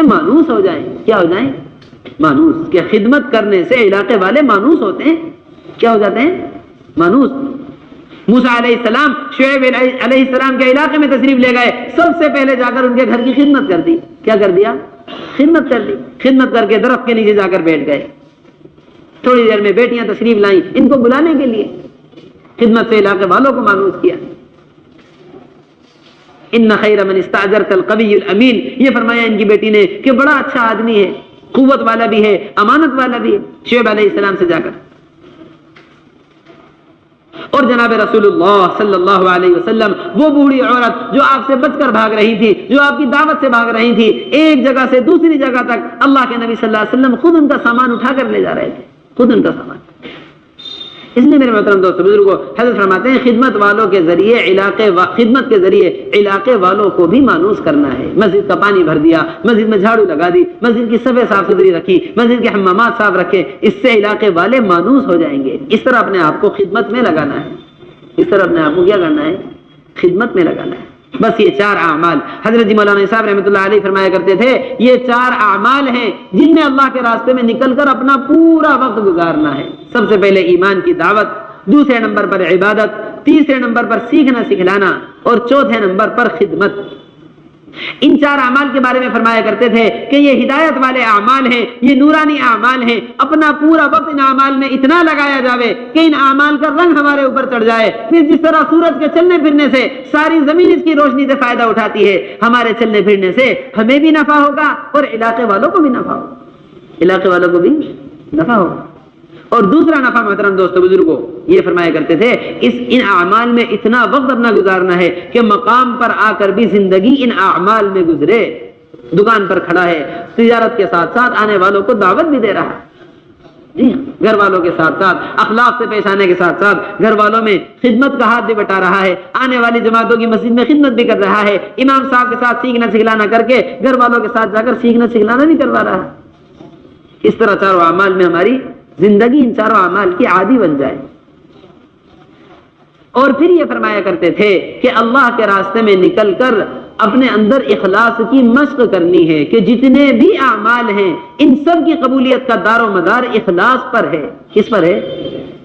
سے مانوس ہو جائیں. کیا ہو جائیں؟ مانوس. کہ خدمت کرنے سے علاقے والے مانوس ہوتے ہیں. کیا ہو جاتے ہیں؟ مانوس. موسیٰ علیہ السلام شعیب علیہ السلام کے علاقے میں تشریف لے گئے, سب سے پہلے جا کر ان کے گھر کی خدمت کر دی. کیا کر دیا؟ خدمت کر لی. خدمت کر کے درخت کے نیچے جا کر بیٹھ گئے. تھوڑی دیر میں بیٹیاں تشریف لائیں ان کو بلانے کے لیے. خدمت سے علاقے والوں کو مانوس کیا. ان خیر من استاجرت القوی الامین, یہ فرمایا ان کی بیٹی نے کہ بڑا اچھا آدمی ہے, قوت والا بھی ہے, امانت والا بھی ہے. شعیب علیہ السلام سے جا کر. اور جناب رسول اللہ صلی اللہ علیہ وسلم, وہ بوڑھی عورت جو آپ سے بچ کر بھاگ رہی تھی, جو آپ کی دعوت سے بھاگ رہی تھی, ایک جگہ سے دوسری جگہ تک اللہ کے نبی صلی اللہ علیہ وسلم خود ان کا سامان اٹھا کر لے جا رہے تھے, خود ان کا سامان. اس لیے میرے محترم دوستو بزرگوں, حضرت فرماتے ہیں خدمت والوں کے ذریعے خدمت کے ذریعے علاقے والوں کو بھی مانوس کرنا ہے. مسجد کا پانی بھر دیا, مسجد میں جھاڑو لگا دی, مسجد کی صفیں صاف ستھری رکھی, مسجد کے حمامات صاف رکھے, اس سے علاقے والے مانوس ہو جائیں گے. اس طرح اپنے آپ کو خدمت میں لگانا ہے. اس طرح اپنے آپ کو کیا کرنا ہے؟ خدمت میں لگانا ہے. بس یہ 4 اعمال حضرت جی مولانا صاحب رحمۃ اللہ علیہ فرمایا کرتے تھے, یہ 4 اعمال ہیں جن میں اللہ کے راستے میں نکل کر اپنا پورا وقت گزارنا ہے. سب سے پہلے ایمان کی دعوت, دوسرے نمبر پر عبادت, تیسرے نمبر پر سیکھنا سکھلانا, اور چوتھے نمبر پر خدمت. ان 4 اعمال کے بارے میں فرمایا کرتے تھے کہ یہ ہدایت والے اعمال ہیں, یہ نورانی اعمال ہیں. اپنا پورا وقت ان اعمال میں اتنا لگایا جاوے کہ ان اعمال کا رنگ ہمارے اوپر چڑھ جائے. پھر جس طرح سورج کے چلنے پھرنے سے ساری زمین اس کی روشنی سے فائدہ اٹھاتی ہے, ہمارے چلنے پھرنے سے ہمیں بھی نفع ہوگا اور علاقے والوں کو بھی نفع ہوگا. علاقے والوں کو بھی نفع ہوگا. اور دوسرا نفع محترم دوستو بزرگوں, یہ فرمایا کرتے تھے ان اعمال میں اتنا وقت اپنا گزارنا ہے کہ مقام پر آ کر بھی زندگی ان اعمال میں گزرے. دکان پر کھڑا ہے, تجارت کے ساتھ ساتھ آنے والوں کو دعوت بھی دے رہا ہے, جی گھر والوں کے ساتھ ساتھ اخلاق سے پیش آنے کے ساتھ ساتھ گھر والوں میں خدمت کا ہاتھ بھی بٹا رہا ہے, آنے والی جماعتوں کی مسجد میں خدمت بھی کر رہا ہے, امام صاحب کے ساتھ سیکھنا سکھلانا کر کے گھر والوں کے ساتھ جا کر سیکھنا سکھلانا بھی کروا رہا ہے. اس طرح 4 اعمال میں ہماری زندگی ان 4 اعمال کی عادی بن جائے. اور پھر یہ فرمایا کرتے تھے کہ اللہ کے راستے میں نکل کر اپنے اندر اخلاص کی مشق کرنی ہے کہ جتنے بھی اعمال ہیں ان سب کی قبولیت کا دار و مدار اخلاص پر ہے. کس پر ہے؟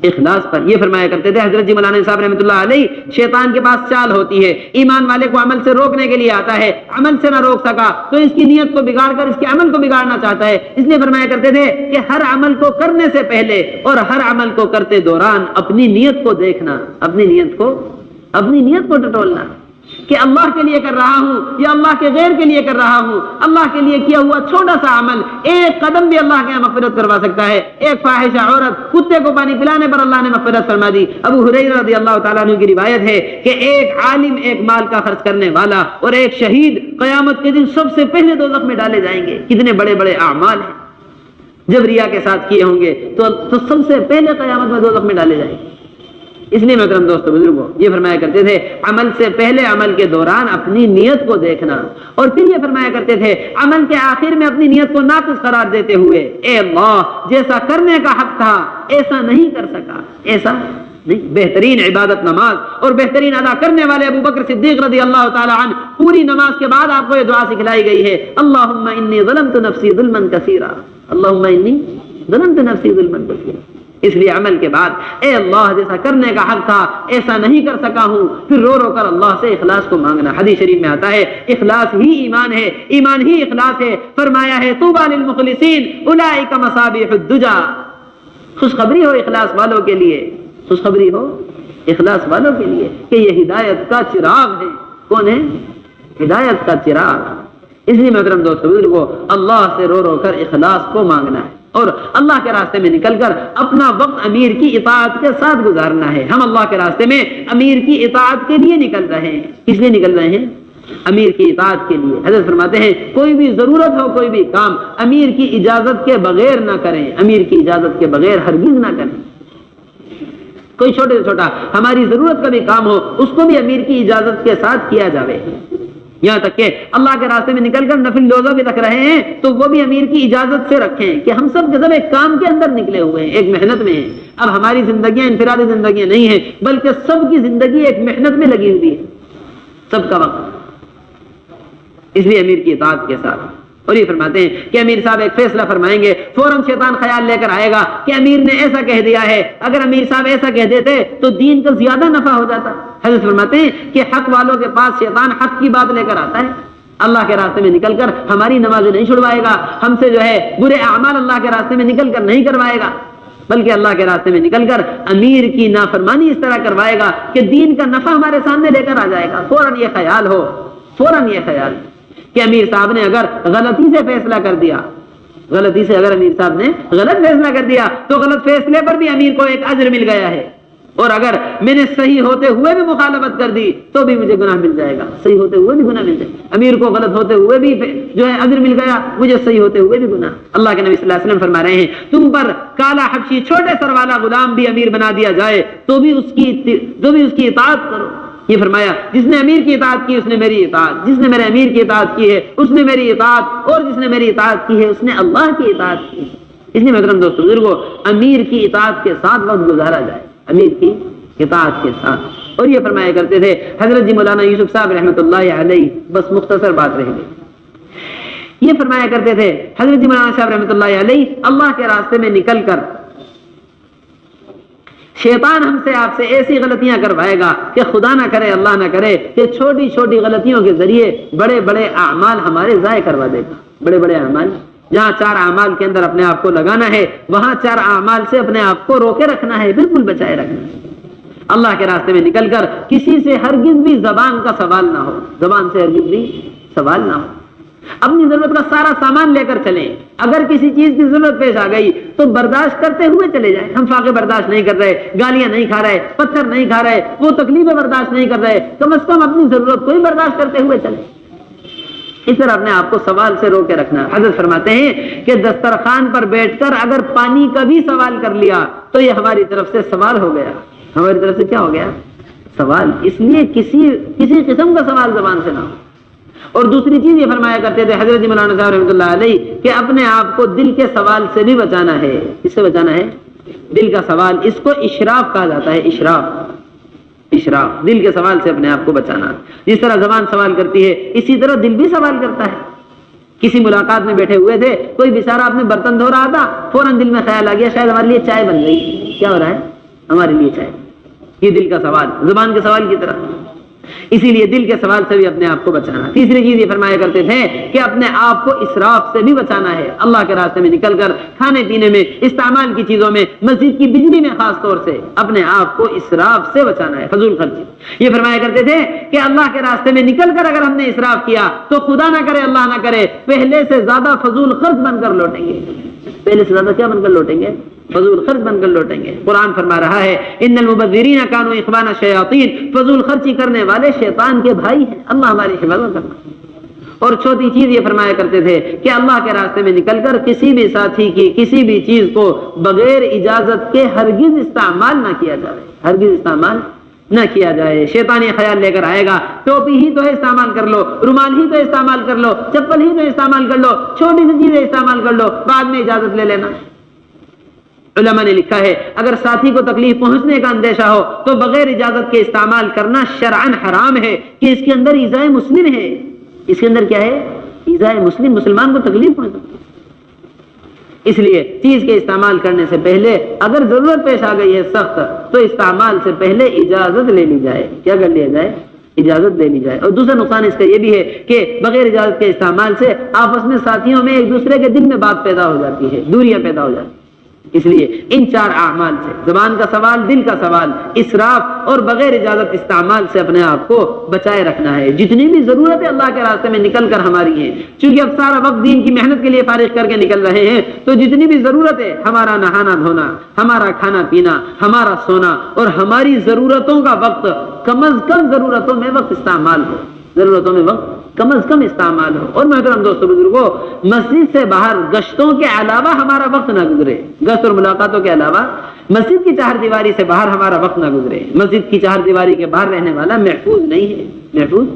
اخلاص پر. یہ فرمایا کرتے تھے حضرت جی مولانا صاحب رحمۃ اللہ علیہ, شیطان کے پاس چال ہوتی ہے, ایمان والے کو عمل سے روکنے کے لیے آتا ہے, عمل سے نہ روک سکا تو اس کی نیت کو بگاڑ کر اس کے عمل کو بگاڑنا چاہتا ہے. اس لیے فرمایا کرتے تھے کہ ہر عمل کو کرنے سے پہلے اور ہر عمل کو کرتے دوران اپنی نیت کو دیکھنا, اپنی نیت کو ٹٹولنا کہ اللہ کے لیے کر رہا ہوں یا اللہ کے غیر کے لیے کر رہا ہوں. اللہ کے لیے کیا ہوا چھوٹا سا عمل ایک قدم بھی اللہ کے یہاں مغفرت کروا سکتا ہے. ایک فاحشہ عورت کتے کو پانی پلانے پر اللہ نے مغفرت فرما دی. ابو ہریرہ رضی اللہ تعالیٰ عنہ کی روایت ہے کہ ایک عالم ایک مال کا خرچ کرنے والا اور ایک شہید قیامت کے دن سب سے پہلے دوزخ میں ڈالے جائیں گے. کتنے بڑے بڑے اعمال ہیں, جب ریا کے ساتھ کیے ہوں گے تو سب سے پہلے قیامت میں دوزخ میں ڈالے جائیں گے. اس لیے محترم دوستو بزرگوں, یہ فرمایا کرتے تھے عمل سے پہلے عمل کے دوران اپنی نیت کو دیکھنا, اور پھر یہ فرمایا کرتے تھے عمل کے آخر میں اپنی نیت کو ناقص قرار دیتے ہوئے اے اللہ جیسا کرنے کا حق تھا ایسا نہیں کر سکا, ایسا نہیں. بہترین عبادت نماز, اور بہترین ادا کرنے والے ابو بکر صدیق رضی اللہ تعالی عنہ, پوری نماز کے بعد آپ کو یہ دعا سکھلائی گئی ہے, اللہم انی ظلمت نفسی ظلما کثیرا, اللہم انی ظلمت نفسی ظلما کثیرا. اس لیے عمل کے بعد اے اللہ جیسا کرنے کا حق تھا ایسا نہیں کر سکا ہوں, پھر رو رو کر اللہ سے اخلاص کو مانگنا. حدیث شریف میں آتا ہے اخلاص ہی ایمان ہے, ایمان ہی اخلاص ہے. فرمایا ہے طوبی للمخلصین اولئک مصابیح الدجا, خوشخبری ہو اخلاص والوں کے لیے, خوشخبری ہو اخلاص والوں کے لیے کہ یہ ہدایت کا چراغ ہے. کون ہے؟ ہدایت کا چراغ. اس لیے محترم دوستو بزرگوں, اللہ سے رو رو کر اخلاص کو مانگنا ہے اور اللہ کے راستے میں نکل کر اپنا وقت امیر کی اطاعت کے ساتھ گزارنا ہے. ہم اللہ کے راستے میں امیر کی اطاعت کے لیے نکل رہے ہیں. کس لیے نکل رہے ہیں؟ امیر کی اطاعت کے لیے. حضرت فرماتے ہیں کوئی بھی ضرورت ہو, کوئی بھی کام امیر کی اجازت کے بغیر نہ کریں, امیر کی اجازت کے بغیر ہرگز نہ کریں. کوئی چھوٹے سے چھوٹا ہماری ضرورت کا بھی کام ہو اس کو بھی امیر کی اجازت کے ساتھ کیا جاوے. یہاں تک کہ اللہ کے راستے میں نکل کر نفل روزہ بھی رکھ رہے ہیں تو وہ بھی امیر کی اجازت سے رکھیں کہ ہم سب کے سب ایک کام کے اندر نکلے ہوئے ہیں, ایک محنت میں ہیں. اب ہماری زندگیاں انفرادی زندگیاں نہیں ہیں بلکہ سب کی زندگی ایک محنت میں لگی ہوئی ہے, سب کا وقت. اس لیے امیر کی اطاعت کے ساتھ اور یہ فرماتے ہیں کہ امیر صاحب ایک فیصلہ فرمائیں گے، فوراً شیطان خیال لے کر آئے گا کہ امیر نے ایسا کہہ دیا ہے، اگر امیر صاحب ایسا کہہ دیتے تو دین کا زیادہ نفع ہو جاتا۔ حضرت فرماتے ہیں کہ حق والوں کے پاس شیطان حق کی بات لے کر آتا ہے، اللہ کے راستے میں نکل کر ہماری نمازیں نہیں چھڑوائے گا، ہم سے جو ہے برے اعمال اللہ کے راستے میں نکل کر نہیں کروائے گا، بلکہ اللہ کے راستے میں نکل کر امیر کی نافرمانی اس طرح کروائے گا کہ دین کا نفع ہمارے سامنے لے کر آ جائے گا۔ فوراً یہ خیال ہو، فوراً یہ خیال کہ امیر صاحب نے اگر غلطی سے فیصلہ کر دیا، غلطی سے اگر امیر صاحب نے غلط فیصلہ کر دیا تو غلط فیصلے پر بھی امیر کو ایک اجر مل گیا ہے، اور اگر میں نے صحیح ہوتے ہوئے بھی مخالفت کر دی تو بھی مجھے گناہ مل جائے گا، صحیح ہوتے ہوئے بھی گناہ مل جائے گا۔ امیر کو غلط ہوتے ہوئے بھی جو ہے اجر مل گیا، مجھے صحیح ہوتے ہوئے بھی گناہ۔ اللہ کے نبی صلی اللہ علیہ وسلم فرما رہے ہیں تم پر کالا حبشی چھوٹے سر والا غلام بھی امیر بنا دیا جائے تو بھی اس کی اطاعت کرو۔ یہ فرمایا جس نے امیر کی اطاعت کی اس نے میری اطاعت، جس نے میرے امیر کی اطاعت کی ہے اس نے میری اطاعت، اور جس نے میری اطاعت کی ہے اس نے اللہ کی اطاعت کی۔ اس لیے محترم دوستو بزرگو، امیر کی اطاعت کے ساتھ وقت گزارا جائے، امیر کی اطاعت کے ساتھ۔ اور یہ فرمایا کرتے تھے حضرت جی مولانا یوسف صاحب رحمۃ اللہ علیہ، بس مختصر بات رہ گئی، یہ فرمایا کرتے تھے حضرت جی مولانا صاحب رحمۃ اللہ علیہ، اللہ کے راستے میں نکل کر شیطان ہم سے آپ سے ایسی غلطیاں کروائے گا کہ خدا نہ کرے اللہ نہ کرے کہ چھوٹی چھوٹی غلطیوں کے ذریعے بڑے بڑے اعمال ہمارے ضائع کروا دے گا۔ بڑے بڑے اعمال، جہاں 4 اعمال کے اندر اپنے آپ کو لگانا ہے وہاں 4 اعمال سے اپنے آپ کو روکے رکھنا ہے، بالکل بچائے رکھنا ہے۔ اللہ کے راستے میں نکل کر کسی سے ہرگز بھی زبان کا سوال نہ ہو، زبان سے ہرگز بھی سوال نہ ہو۔ اپنی ضرورت کا سارا سامان لے کر چلیں، اگر کسی چیز کی ضرورت پیش آ گئی تو برداشت کرتے ہوئے چلے جائیں۔ ہم فاقے برداشت نہیں کر رہے، گالیاں نہیں کھا رہے، پتھر نہیں کھا رہے، وہ تکلیفیں برداشت نہیں کر رہے، کم از کم اپنی ضرورت کو ہی برداشت کرتے ہوئے چلیں۔ اس طرح اپنے آپ کو سوال سے روکے رکھنا۔ حضرت فرماتے ہیں کہ دسترخوان پر بیٹھ کر اگر پانی کا بھی سوال کر لیا تو یہ ہماری طرف سے سوال ہو گیا، ہماری طرف سے کیا ہو گیا؟ سوال۔ اس لیے کسی قسم کا سوال زبان سے نہ ہو۔ اور دوسری چیز یہ فرمایا کرتے تھے حضرت مولانا صاحب رحمۃ اللہ علیہ کہ اپنے آپ کو دل کے سوال سے بھی بچانا ہے۔ کس سے بچانا ہے؟ دل کا سوال، اس کو اشراف کہا جاتا ہے، اشراف، دل کے سوال سے اپنے آپ کو بچانا۔ جس طرح زبان سوال کرتی ہے اسی طرح دل بھی سوال کرتا ہے۔ کسی ملاقات میں بیٹھے ہوئے تھے، کوئی بیچارہ اپنے برتن دھو رہا تھا، فوراً دل میں خیال آ گیا شاید ہمارے لیے چائے بن گئی، کیا ہو رہا ہے؟ ہمارے لیے چائے۔ یہ دل کا سوال، زبان کے سوال کی طرح، اسی لیے دل کے سوال سے بھی اپنے آپ کو بچانا۔ تیسری چیز یہ فرمایا کرتے تھے کہ اپنے آپ کو اسراف سے بھی بچانا ہے۔ اللہ کے راستے میں نکل کر کھانے پینے میں، استعمال کی چیزوں میں، مسجد کی بجلی میں خاص طور سے اپنے آپ کو اسراف سے بچانا ہے، فضول خرچی۔ یہ فرمایا کرتے تھے کہ اللہ کے راستے میں نکل کر اگر ہم نے اسراف کیا تو خدا نہ کرے اللہ نہ کرے پہلے سے زیادہ فضول خرچ بن کر لوٹیں گے۔ پہلے سے زیادہ کیا بن کر لوٹیں گے؟ فضول خرچ بن کر لوٹیں گے۔ قرآن فرما رہا ہے ان المبذرین کانوا اخوان الشیاطین، فضول خرچی کرنے والے شیطان کے بھائی ہیں۔ اللہ ہماری حفاظت کرنا۔ اور چوتھی چیز یہ فرمایا کرتے تھے کہ اللہ کے راستے میں نکل کر کسی بھی ساتھی کی کسی بھی چیز کو بغیر اجازت کے ہرگز استعمال نہ کیا جائے، ہرگز استعمال نہ کیا جائے۔ شیطان یہ خیال لے کر آئے گا ٹوپی ہی تو ہے استعمال کر لو، رومال ہی تو استعمال کر لو، چپل ہی تو استعمال کر لو، چھوٹی سی چیزیں استعمال کر لو، بعد میں اجازت لے لینا۔ علماء نے لکھا ہے اگر ساتھی کو تکلیف پہنچنے کا اندیشہ ہو تو بغیر اجازت کے استعمال کرنا شرعاً حرام ہے کہ اس کے اندر ایذائے مسلم ہے۔ اس کے اندر کیا ہے؟ ایذائے مسلم، مسلمان کو تکلیف پہنچ سکتی ہے۔ اس لیے چیز کے استعمال کرنے سے پہلے اگر ضرورت پیش آ گئی ہے سخت تو استعمال سے پہلے اجازت لے لی جائے۔ کیا کر لیا جائے؟ اجازت لے لی جائے۔ اور دوسرا نقصان اس کا یہ بھی ہے کہ بغیر اجازت کے استعمال سے آپس میں ساتھیوں میں ایک دوسرے کے دل میں بات پیدا ہو جاتی ہے، دوریاں پیدا ہو جاتی ہیں۔ اس لیے ان 4 اعمال سے، زبان کا سوال، دل کا سوال، اسراف اور بغیر اجازت استعمال سے اپنے آپ کو بچائے رکھنا ہے۔ جتنی بھی ضرورتیں اللہ کے راستے میں نکل کر ہماری ہیں، چونکہ اب سارا وقت دین کی محنت کے لیے فارغ کر کے نکل رہے ہیں، تو جتنی بھی ضرورتیں، ہمارا نہانا دھونا، ہمارا کھانا پینا، ہمارا سونا اور ہماری ضرورتوں کا وقت کم از کم ضرورتوں میں وقت استعمال ہو، ضرورتوں میں وقت کم از کم استعمال ہو۔ اور محترم دوستو بزرگوں، مسجد سے باہر گشتوں کے علاوہ ہمارا وقت نہ گزرے، گشت اور ملاقاتوں کے علاوہ مسجد کی 4 دیواری سے باہر ہمارا وقت نہ گزرے۔ مسجد کی 4 دیواری کے باہر رہنے والا محفوظ نہیں ہے، محفوظ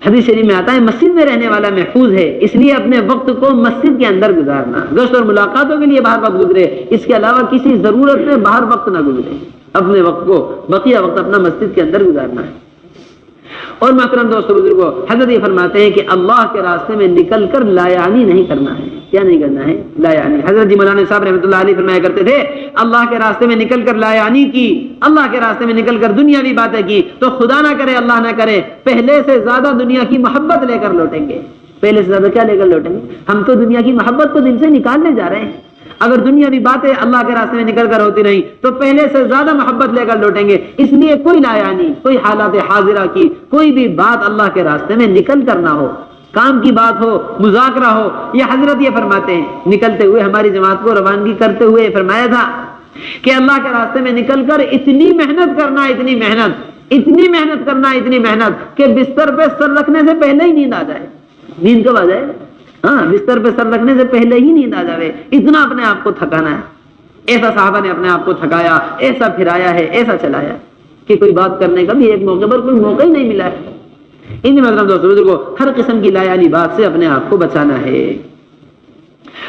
حدیث شریف میں آتا ہے مسجد میں رہنے والا محفوظ ہے، اس لیے اپنے وقت کو مسجد کے اندر گزارنا، گشت اور ملاقاتوں کے لیے باہر وقت گزرے، اس کے علاوہ کسی ضرورت میں باہر وقت نہ گزرے، اپنے وقت کو بقیہ وقت اپنا مسجد کے اندر گزارنا ہے۔ اور محترم دوستو بزرگوں، حضرت یہ فرماتے ہیں کہ اللہ کے راستے میں نکل کر لا یعنی نہیں کرنا ہے. کیا نہیں کرنا ہے؟ لا یعنی. حضرت جی مولانا صاحب رحمۃ اللہ علیہ فرمایا کرتے تھے اللہ کے راستے میں نکل کر لا یعنی کی، اللہ کے راستے میں نکل کر دنیاوی باتیں کی تو خدا نہ کرے اللہ نہ کرے پہلے سے زیادہ دنیا کی محبت لے کر لوٹیں گے. پہلے سے زیادہ کیا لے کر لوٹیں گے؟ ہم تو دنیا کی محبت کو دل سے نکالنے جا رہے ہیں. اگر دنیاوی باتیں اللہ کے راستے میں نکل کر ہوتی رہی تو پہلے سے زیادہ محبت لے کر لوٹیں گے. اس لیے کوئی لا یعنی، کوئی حالات حاضرہ کی کوئی بھی بات اللہ کے راستے میں نکل کر نہ ہو، کام کی بات ہو، مذاکرہ ہو. یہ حضرت یہ فرماتے ہیں نکلتے ہوئے ہماری جماعت کو روانگی کرتے ہوئے فرمایا تھا کہ اللہ کے راستے میں نکل کر اتنی محنت کرنا، اتنی محنت کرنا کہ بستر پہ سر رکھنے سے پہلے ہی نیند آ جائے. نیند کب آ جائے؟ ہاں، بستر پہ سر رکھنے سے پہلے ہی نیند آ جائے. اتنا اپنے آپ کو تھکانا ہے. ایسا صحابہ نے اپنے آپ کو تھکایا، ایسا پھرایا ہے، ایسا چلایا کہ کوئی بات کرنے کا بھی ایک موقع پر کوئی موقع ہی نہیں ملا ہے. ان مطلب دوستوں کو ہر قسم کی لا یعنی بات سے اپنے آپ کو بچانا ہے.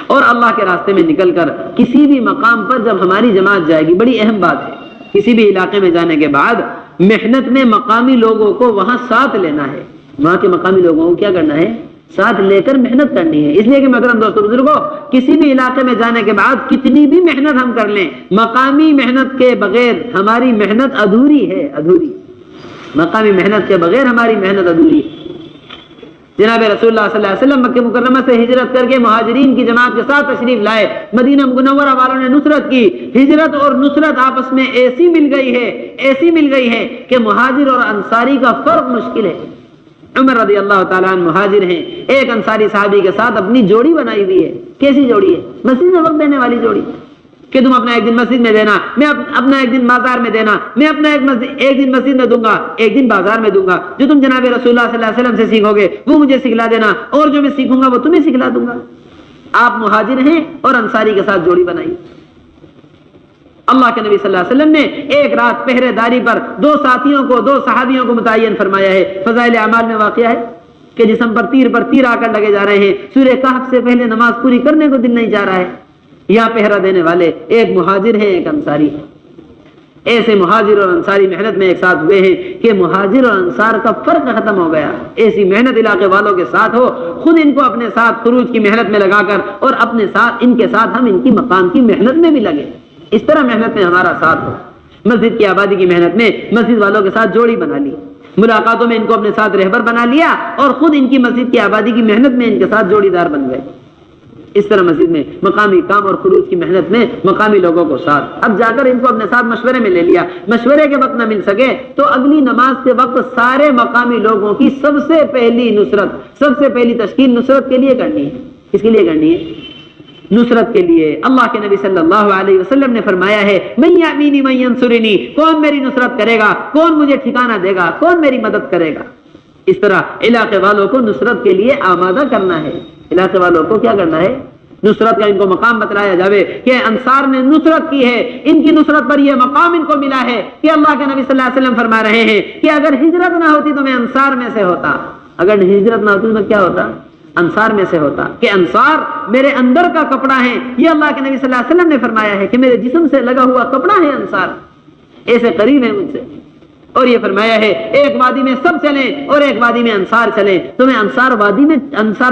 اور اللہ کے راستے میں نکل کر کسی بھی مقام پر جب ہماری جماعت جائے گی، بڑی اہم بات ہے، کسی بھی علاقے میں جانے کے بعد محنت میں مقامی لوگوں کو وہاں ساتھ لینا ہے. وہاں کے مقامی لوگوں کو کیا کرنا ہے؟ ساتھ لے کر محنت کرنی ہے. اس لیے کہ محترم دوستو بزرگوں، کسی بھی علاقے میں جانے کے بعد کتنی بھی محنت ہم کر لیں، مقامی محنت کے بغیر ہماری محنت ادھوری ہے. مقامی محنت کے بغیر ہماری محنت ادھوری ہے. جناب رسول اللہ صلی اللہ علیہ وسلم مکہ مکرمہ سے ہجرت کر کے مہاجرین کی جماعت کے ساتھ تشریف لائے. مدینہ منورہ والوں نے نصرت کی. ہجرت اور نصرت آپس میں ایسی مل گئی ہے کہ مہاجر اور انصاری کا فرق مشکل ہے. عمر رضی اللہ تعالیٰ عنہ مہاجر ہیں، ایک انصاری صحابی کے ساتھ اپنی جوڑی بنائی ہوئی ہے. کیسی جوڑی ہے؟ مسجد میں وقت دینے والی جوڑی کہ تم اپنا ایک دن مسجد میں دینا، میں اپنا ایک دن بازار میں دینا، میں اپنا ایک دن مسجد میں دوں گا، ایک دن بازار میں دوں گا. جو تم جناب رسول اللہ صلی اللہ علیہ وسلم سے سیکھو گے وہ مجھے سکھلا دینا، اور جو میں سیکھوں گا وہ تمہیں سکھلا دوں گا. آپ مہاجر ہیں اور انصاری کے ساتھ جوڑی بنائی. اللہ کے نبی صلی اللہ علیہ وسلم نے ایک رات پہرے داری پر دو صحابیوں کو متعین فرمایا ہے. فضائل اعمال میں واقعہ ہے کہ جسم پر تیر آ کر لگے جا رہے ہیں. سورہ کہف سے پہلے نماز پوری کرنے کو دل نہیں جا رہا ہے. یہاں پہرا دینے والے ایک مہاجر ہیں، ایک انصاری ہے. ایسے مہاجر اور انصاری محنت میں ایک ساتھ ہوئے ہیں کہ مہاجر اور انصار کا فرق ختم ہو گیا. ایسی محنت علاقے والوں کے ساتھ ہو، خود ان کو اپنے ساتھ خروج کی محنت میں لگا کر اور اپنے ساتھ ان کے ساتھ ہم ان کی مقام کی محنت میں بھی لگے. اس طرح محنت میں ہمارا ساتھ ہو. مسجد کی آبادی کی محنت میں مسجد والوں کے ساتھ جوڑی بنا لی، ملاقاتوں میں ان کو اپنے ساتھ رہبر بنا لیا اور خود ان کی مسجد کی آبادی کی محنت میں ان کے ساتھ جوڑی دار بن گئے. اس طرح مسجد میں مقامی کام اور خروج کی محنت میں مقامی لوگوں کو ساتھ. اب جا کر ان کو اپنے ساتھ مشورے میں لے لیا. مشورے کے وقت نہ مل سکے تو اگلی نماز کے وقت سارے مقامی لوگوں کی سب سے پہلی تشکیل نصرت کے لیے کرنی ہے. کس کے لیے کرنی ہے؟ نصرت کے لیے. اللہ کے نبی صلی اللہ علیہ وسلم نے فرمایا ہے من یأمینی من ینصرنی، کون میری نصرت کرے گا، کون مجھے ٹھکانہ دے گا، کون میری مدد کرے گا. اس طرح علاقے والوں کو نصرت کے لیے آمادہ کرنا ہے. علاقے والوں کو کیا کرنا ہے؟ نصرت کا ان کو مقام بتلایا جاوے کہ انصار نے نصرت کی ہے، ان کی نصرت پر یہ مقام ان کو ملا ہے کہ اللہ کے نبی صلی اللہ علیہ وسلم فرما رہے ہیں کہ اگر ہجرت نہ ہوتی تو میں انصار میں سے ہوتا. اگر ہجرت نہ ہوتی تو کیا ہوتا؟ انصار میں سے ہوتا. کہ انصار میرے اندر کا کپڑا ہے، یہ اللہ کے نبی صلی اللہ علیہ وسلم نے فرمایا ہے کہ میرے جسم سے لگا ہوا کپڑا ہے انصار، ایسے قریب ہیں مجھ سے. اور یہ فرمایا ہے ایک وادی میں سب چلیں اور ایک وادی میں انصار چلیں، تو میں انصار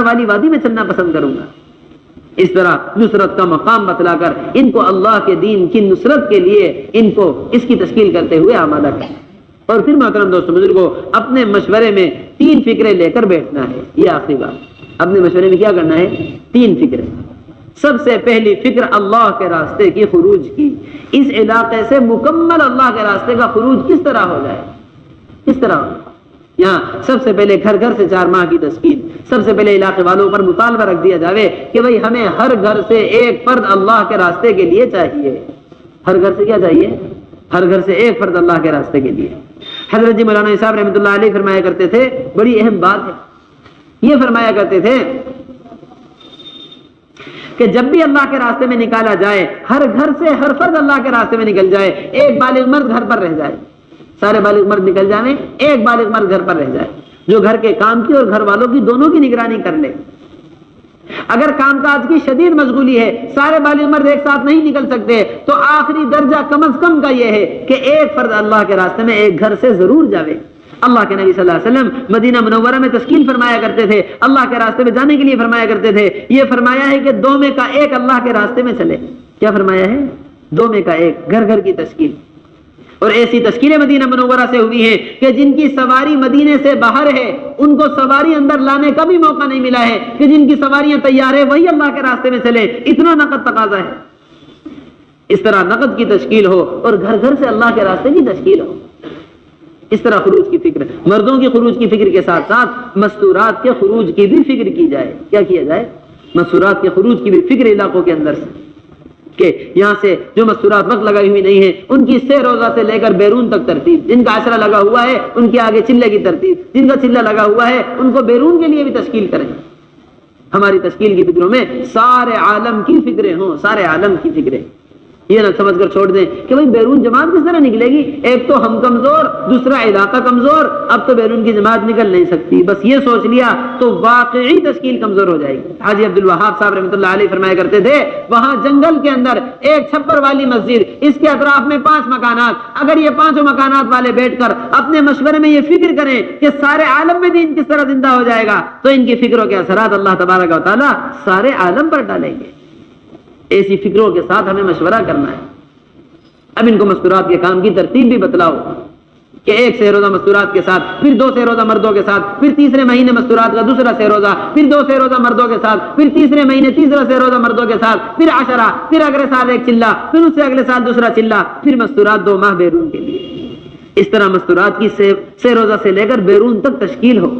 والی وادی میں چلنا پسند کروں گا. اس طرح نصرت کا مقام بتلا کر ان کو اللہ کے دین کی نصرت کے لیے ان کو اس کی تشکیل کرتے ہوئے آمادہ کریں. اور پھر محترم دوستو بزرگوں، اپنے مشورے میں 3 فکریں لے کر بیٹھنا ہے. یہ آخری بات، اپنے مشورے میں کیا کرنا ہے؟ 3 فکریں. سب سے پہلی فکر اللہ کے راستے کی خروج کی. اس علاقے سے مکمل اللہ کے راستے کا خروج کس طرح ہو جائے، کس طرح ہو. یہاں سب سے پہلے گھر گھر سے 4 ماہ کی تشکیل. سب سے پہلے علاقے والوں پر مطالبہ رکھ دیا جاوے کہ بھئی ہمیں ہر گھر سے ایک فرد اللہ کے راستے کے لیے چاہیے. ہر گھر سے کیا چاہیے؟ ہر گھر سے ایک فرد اللہ کے راستے کے لیے. حضرت جی مولانا صاحب رحمۃ اللہ علیہ فرمایا کرتے تھے، بڑی اہم بات ہے، یہ فرمایا کرتے تھے کہ جب بھی اللہ کے راستے میں نکالا جائے، ہر گھر سے ہر فرد اللہ کے راستے میں نکل جائے. ایک بالغ مرد گھر پر رہ جائے، سارے بالغ مرد نکل جائیں، ایک بالغ مرد گھر پر رہ جائے جو گھر کے کام کی اور گھر والوں کی دونوں کی نگرانی کر لے. اگر کام کاج کی شدید مشغولی ہے، سارے بالغ مرد ایک ساتھ نہیں نکل سکتے، تو آخری درجہ کم از کم کا یہ ہے کہ ایک فرد اللہ کے راستے میں ایک گھر سے ضرور جاوے. اللہ کے نبی صلی اللہ علیہ وسلم مدینہ منورہ میں تشکیل فرمایا کرتے تھے، اللہ کے راستے میں جانے کے لیے فرمایا کرتے تھے. یہ فرمایا ہے کہ 2 میں کا 1 اللہ کے راستے میں چلے. کیا فرمایا ہے؟ 2 میں کا 1 گھر گھر کی تشکیل. اور ایسی تشکیلیں مدینہ منورہ سے ہوئی ہیں کہ جن کی سواری مدینے سے باہر ہے ان کو سواری اندر لانے کا بھی موقع نہیں ملا ہے کہ جن کی سواریاں تیار ہے وہی اللہ کے راستے میں چلے. اتنا نقد تقاضا ہے. اس طرح نقد کی تشکیل ہو اور گھر گھر سے اللہ کے راستے کی تشکیل ہو. اس طرح خروج کی فکر، مردوں کی خروج کی فکر کے ساتھ ساتھ مستورات کے خروج کی بھی فکر کی جائے. کیا کیا جائے؟ مستورات کے خروج کی بھی فکر علاقوں کے اندر سے، کہ یہاں سے جو مستورات وقت لگائی ہوئی نہیں ہے ان کی 6 روزہ سے لے کر بیرون تک ترتیب. جن کا عشرہ لگا ہوا ہے ان کے آگے چلے کی ترتیب، جن کا چلہ لگا ہوا ہے ان کو بیرون کے لیے بھی تشکیل کریں. ہماری تشکیل کی فکروں میں سارے عالم کی فکریں ہوں، سارے عالم کی فکریں. یہ نہ سمجھ کر چھوڑ دیں کہ بھئی بیرون جماعت کس طرح نکلے گی، ایک تو ہم کمزور، دوسرا علاقہ کمزور، اب تو بیرون کی جماعت نکل نہیں سکتی. بس یہ سوچ لیا تو واقعی تشکیل کمزور ہو جائے گی. حاجی عبد الوہاب صاحب رحمۃ اللہ علیہ فرمایا کرتے تھے وہاں جنگل کے اندر ایک چھپر والی مسجد، اس کے اطراف میں 5 مکانات، اگر یہ 5 مکانات والے بیٹھ کر اپنے مشورے میں یہ فکر کریں کہ سارے عالم میں دین کس طرح زندہ ہو جائے گا تو ان کی فکروں کے اثرات اللہ تبارک و تعالیٰ سارے عالم پر ڈالیں گے. ایسی فکروں کے ساتھ ہمیں مشورہ کرنا ہے. اب ان کو مستورات کے کام کی ترتیب بھی بتلاؤ کہ 1 سہ روزہ مستورات کے ساتھ، پھر 2 سہ روزہ مردوں کے ساتھ، پھر تیسرے مہینے مستورات کا دوسرا سہ روزہ، پھر 2 سہ روزہ مردوں کے ساتھ، پھر تیسرے مہینے تیسرا سہ روزہ مردوں کے ساتھ، پھر عشرہ، پھر اگلے سال 1 چلہ، پھر اس سے اگلے سال دوسرا چلہ، پھر مستورات 2 ماہ بیرون کے لیے. اس طرح مستورات کی سہ روزہ سے لے کر بیرون تک تشکیل ہو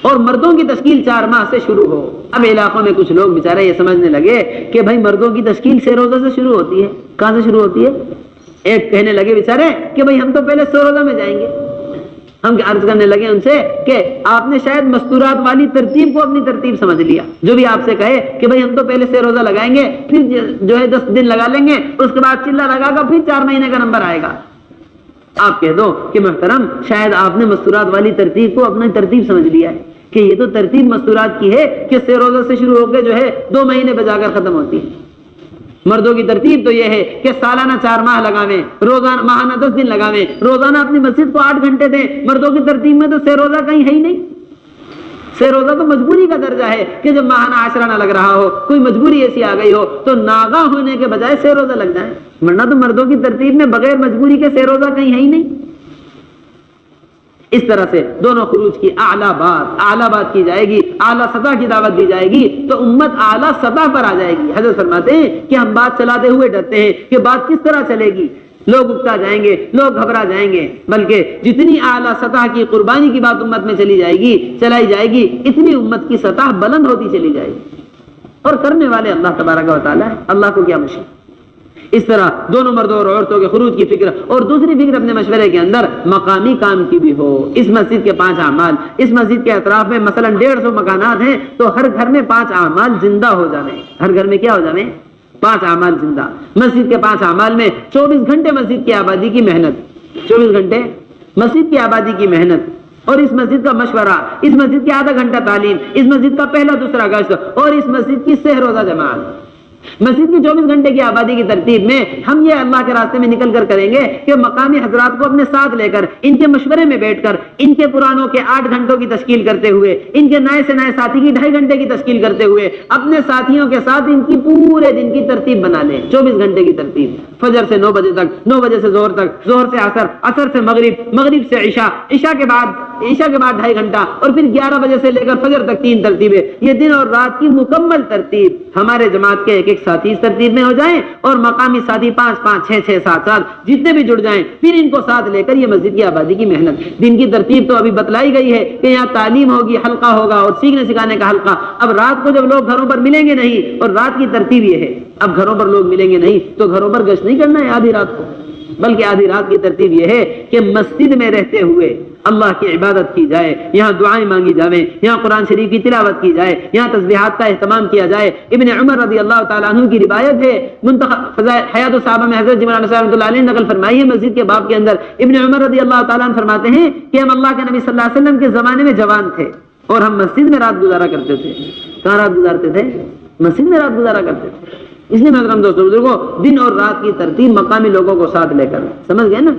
اور مردوں کی تشکیل 4 ماہ سے شروع ہو. اب علاقوں میں کچھ لوگ بیچارے یہ سمجھنے لگے کہ بھائی مردوں کی تشکیل 6 روزہ سے شروع ہوتی ہے. کہاں سے شروع ہوتی ہے؟ ایک کہنے لگے بیچارے کہ بھئی ہم تو پہلے 100 روزہ میں جائیں گے. ہم عرض کرنے لگے ان سے کہ آپ نے شاید مستورات والی ترتیب کو اپنی ترتیب سمجھ لیا. جو بھی آپ سے کہے کہ بھئی ہم تو پہلے 6 روزہ لگائیں گے، پھر جو ہے 10 دن لگا لیں گے، اس کے بعد چلہ لگا کر پھر 4 مہینے کا نمبر آئے گا. آپ کہہ دو کہ محترم شاید آپ نے مستورات والی ترتیب کو اپنی ترتیب سمجھ لیا ہے کہ یہ تو ترتیب مستورات کی ہے کہ 6 روزہ سے شروع ہو کے جو ہے 2 مہینے بجا کر ختم ہوتی ہے. مردوں کی ترتیب تو یہ ہے کہ سالانہ 4 ماہ لگاویں، روزانہ ماہانہ 10 دن لگاویں، روزانہ اپنی مسجد کو 8 گھنٹے دیں. مردوں کی ترتیب میں تو 6 روزہ کہیں ہے ہی نہیں. 6 روزہ تو مجبوری کا درجہ ہے کہ جب ماہانہ عشرہ نہ لگ رہا ہو، کوئی مجبوری ایسی آ گئی ہو تو ناغہ ہونے کے بجائے 6 روزہ لگ جائیں، ورنہ تو مردوں کی ترتیب میں بغیر مجبوری کے 6 روزہ کہیں ہے ہی نہیں. اس طرح سے دونوں خروج کی اعلیٰ بات کی جائے گی، اعلیٰ سطح کی دعوت دی جائے گی تو امت اعلیٰ سطح پر آ جائے گی. حضرت فرماتے ہیں کہ ہم بات چلاتے ہوئے ڈرتے ہیں کہ بات کس طرح چلے گی، لوگ اکتا جائیں گے، لوگ گھبرا جائیں گے. بلکہ جتنی اعلیٰ سطح کی قربانی کی بات امت میں چلائی جائے گی اتنی امت کی سطح بلند ہوتی چلی جائے گی. اور کرنے والے اللہ تبارک و تعالیٰ ہے، اللہ کو کیا مشکل. اس طرح دونوں مردوں اور عورتوں کے خروج کی فکر اور دوسری فکر اپنے مشورے کے اندر مقامی کام کی بھی ہو. اس مسجد کے 5 اعمال، اس مسجد کے اطراف میں مثلا 150 مکانات ہیں تو ہر گھر میں 5 اعمال زندہ ہو جانے. ہر گھر میں کیا ہو جانے؟ 5 اعمال زندہ. مسجد کے 5 اعمال میں 24 گھنٹے مسجد کی آبادی کی محنت، 24 گھنٹے مسجد کی آبادی کی محنت اور اس مسجد کا مشورہ، اس مسجد کی آدھا گھنٹہ تعلیم، اس مسجد کا پہلا دوسرا گشت اور اس مسجد کی 6 روزہ جماعت. مسجد کی 24 گھنٹے کی آبادی کی ترتیب میں ہم یہ اللہ کے راستے میں نکل کر کریں گے کہ مقامی حضرات کو اپنے ساتھ لے کر ان کے مشورے میں بیٹھ کر ان کے پرانوں کے 8 گھنٹوں کی تشکیل کرتے ہوئے، ان کے نئے سے نئے ساتھی کی 2.5 گھنٹے کی تشکیل کرتے ہوئے اپنے ساتھیوں کے ساتھ ان کی پورے دن کی ترتیب بنا لیں. 24 گھنٹے کی ترتیب، فجر سے 9 بجے تک، 9 بجے سے ظہر تک، ظہر سے عصر، عصر سے مغرب، مغرب سے عشاء، عشاء کے بعد 2.5 گھنٹہ اور پھر 11 بجے سے لے کر فجر تک 3 ترتیبیں. یہ دن اور رات کی مکمل ترتیب. ہمارے جماعت کے ایک ساتھی اس ترتیب میں ہو جائیں اور مقامی ساتھی 5 6 7 جتنے بھی جڑ جائیں، پھر ان کو ساتھ لے کر یہ مسجد کی آبادی کی محنت. دن کی ترتیب تو ابھی بتلائی گئی ہے کہ یہاں تعلیم ہوگی، حلقہ ہوگا اور سیکھنے سکھانے کا حلقہ. اب رات کو جب لوگ گھروں پر ملیں گے نہیں، اور رات کی ترتیب یہ ہے اب گھروں پر لوگ ملیں گے نہیں تو گھروں پر گشت نہیں کرنا ہے آدھی رات کو، بلکہ آدھی رات کی ترتیب یہ ہے کہ مسجد میں رہتے ہوئے اللہ کی عبادت کی جائے، یہاں دعائیں مانگی جائیں، یہاں قرآن شریف کی تلاوت کی جائے، یہاں تسبیحات کا اہتمام کیا جائے. ابن عمر رضی اللہ تعالیٰ عنہ کی روایت ہے، منتخب حیات الصحابہ میں حضرت جبرائیل رحمۃ اللہ علیہ نے نقل فرمائی ہے مسجد کے باب کے اندر. ابن عمر رضی اللہ تعالیٰ عنہ فرماتے ہیں کہ ہم اللہ کے نبی صلی اللہ علیہ وسلم کے زمانے میں جوان تھے اور ہم مسجد میں رات گزارا کرتے تھے. کہاں رات گزارتے تھے؟ مسجد میں رات گزارا کرتے تھے. اس لیے محترم دوستوں بزرگوں، دن اور رات کی ترتیب مقامی لوگوں کو ساتھ لے کر، سمجھ گئے نا،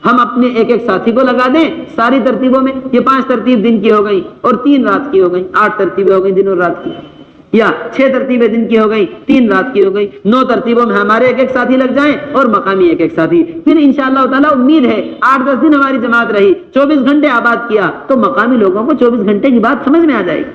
ہم اپنے ایک ایک ساتھی کو لگا دیں ساری ترتیبوں میں، یہ 5 ترتیب دن کی ہو گئی اور 3 رات کی ہو گئی، 8 ترتیبیں ہو گئی دن اور رات کی، یا 6 ترتیبیں دن کی ہو گئی 3 رات کی ہو گئی، 9 ترتیبوں میں ہمارے ایک ایک ساتھی لگ جائیں اور مقامی ایک ایک ساتھی، پھر انشاءاللہ تعالیٰ امید ہے 8-10 دن ہماری جماعت رہی، 24 گھنٹے آباد کیا تو مقامی لوگوں کو 24 گھنٹے کی بات سمجھ میں آ جائے گی۔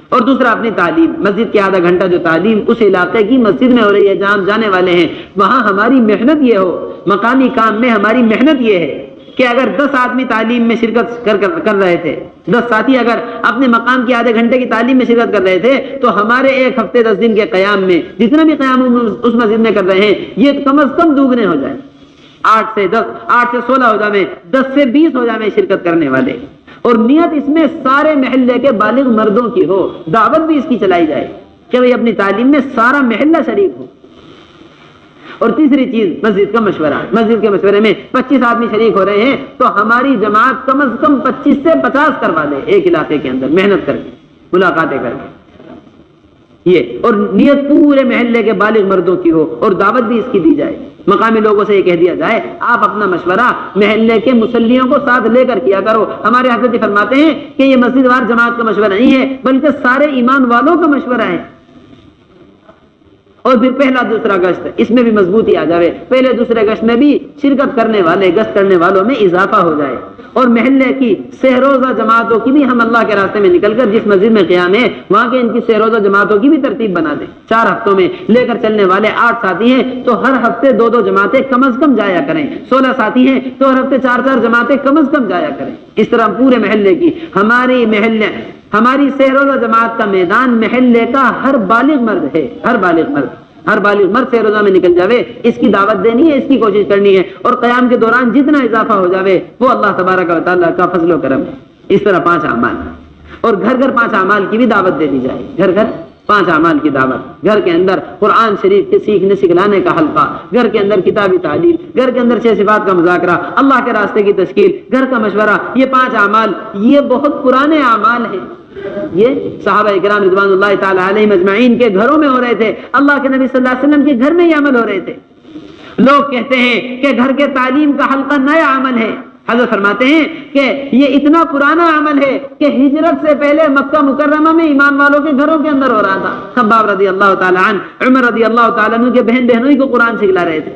اور دوسرا اپنی تعلیم، مسجد کے آدھا گھنٹہ جو تعلیم اس علاقے کی مسجد میں ہو رہی ہے جہاں ہم جانے والے ہیں، وہاں ہماری محنت یہ ہو، مقامی کام میں ہماری محنت یہ ہے کہ اگر 10 آدمی تعلیم میں شرکت کر رہے تھے، 10 ساتھی اگر اپنے مقام کی آدھے گھنٹے کی تعلیم میں شرکت کر رہے تھے تو ہمارے ایک ہفتے 10 دن کے قیام میں جتنا بھی قیام اس مسجد میں کر رہے ہیں یہ کم از کم دوگنے ہو جائے، 8 سے 10، 8 سے 16 ہو جائیں، 10 سے 20 ہو جائیں شرکت کرنے والے، اور نیت اس میں سارے محلے کے بالغ مردوں کی ہو، دعوت بھی اس کی چلائی جائے کہ بھئی اپنی تعلیم میں سارا محلہ شریک ہو۔ اور تیسری چیز مسجد کا مشورہ، مسجد کے مشورے میں 25 آدمی شریک ہو رہے ہیں تو ہماری جماعت کم از کم 25 سے 50 کروا دے ایک علاقے کے اندر، محنت کر کے، ملاقاتیں کر کے، یہ اور نیت پورے محلے کے بالغ مردوں کی ہو اور دعوت بھی اس کی دی جائے۔ مقامی لوگوں سے یہ کہہ دیا جائے آپ اپنا مشورہ محلے کے مصلیوں کو ساتھ لے کر کیا کرو۔ ہمارے حضرت فرماتے ہیں کہ یہ مسجد وار جماعت کا مشورہ نہیں ہے بلکہ سارے ایمان والوں کا مشورہ ہے۔ اور پھر پہلا دوسرا گشت، اس میں بھی مضبوطی آ جائے، پہلے دوسرے گشت میں بھی شرکت کرنے والے، گشت کرنے والوں میں اضافہ ہو جائے، اور محلے کی سہ روزہ جماعتوں کی بھی ہم اللہ کے راستے میں نکل کر جس مسجد میں قیام ہے وہاں کے ان کی سہ روزہ جماعتوں کی بھی ترتیب بنا دیں۔ 4 ہفتوں میں لے کر چلنے والے 8 ساتھی ہیں تو ہر ہفتے 2-2 جماعتیں کم از کم جایا کریں، 16 ساتھی ہیں تو ہر ہفتے 4-4 جماعتیں کم از کم جایا کریں۔ اس طرح پورے محلے کی ہماری سہ روزہ جماعت کا میدان محلے کا ہر بالغ مرد ہے، ہر بالغ مرد سے روزہ میں نکل جاوے، اس کی دعوت دینی ہے، اس کی کوشش کرنی ہے، اور قیام کے دوران جتنا اضافہ ہو جاوے وہ اللہ تبارک و تعالیٰ کا فضل و کرم ہے۔ اس طرح 5 اعمال، اور گھر گھر 5 اعمال کی بھی دعوت دے دی جائے، گھر گھر 5 اعمال کی دعوت، گھر کے اندر قرآن شریف کے سیکھنے سکھلانے کا حلقہ، گھر کے اندر کتابی تعلیم، گھر کے اندر 6 صفات کا مذاکرہ، اللہ کے راستے کی تشکیل، گھر کا مشورہ، یہ 5 اعمال یہ بہت پرانے اعمال ہیں، یہ صحابہ کرام رضوان اللہ تعالی علیہم اجمعین کے گھروں میں ہو رہے تھے، اللہ کے نبی صلی اللہ علیہ وسلم کے گھر میں یہ عمل ہو رہے تھے۔ لوگ کہتے ہیں کہ گھر کے تعلیم کا حلقہ نیا عمل ہے، حضرت فرماتے ہیں کہ یہ اتنا پرانا عمل ہے کہ ہجرت سے پہلے مکہ مکرمہ میں ایمان والوں کے گھروں کے اندر ہو رہا تھا۔ خباب رضی اللہ تعالی عنہ، عمر رضی اللہ تعالی عنہ کے بہنوں ہی کو قرآن سکھلا رہے تھے،